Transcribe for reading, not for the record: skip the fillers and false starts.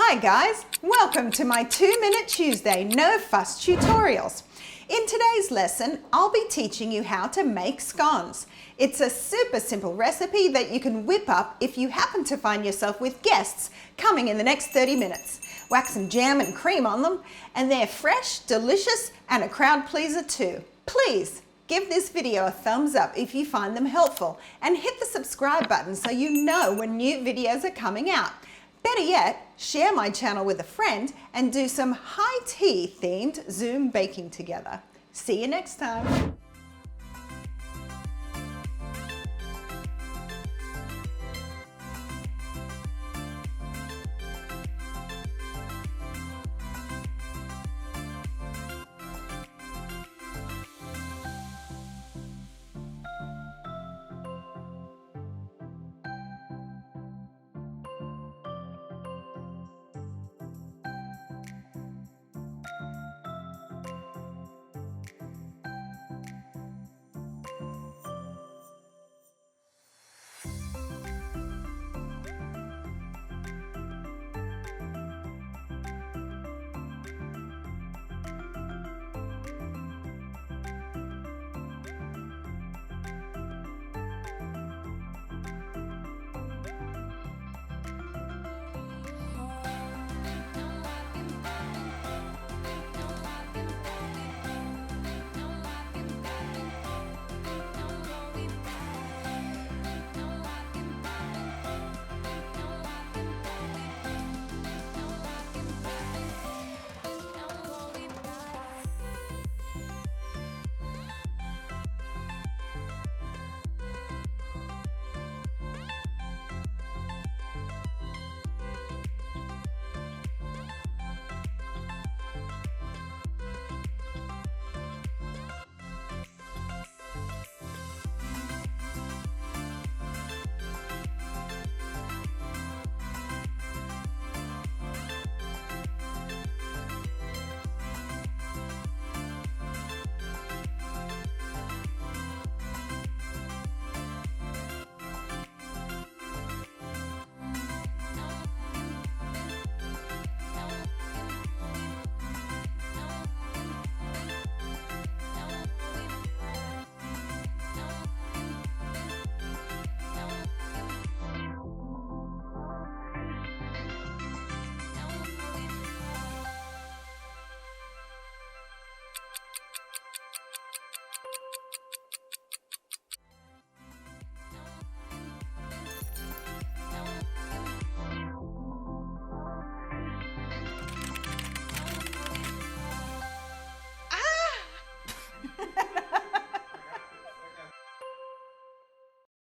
Hi guys, welcome to my 2-Minute Tuesday No Fuss tutorials. In today's lesson, I'll be teaching you how to make scones. It's a super simple recipe that you can whip up if you happen to find yourself with guests coming in the next 30 minutes. Whack some jam and cream on them, and they're fresh, delicious, and a crowd pleaser too. Please give this video a thumbs up if you find them helpful, and hit the subscribe button so you know when new videos are coming out. Better yet, share my channel with a friend and do some high tea themed Zoom baking together. See you next time.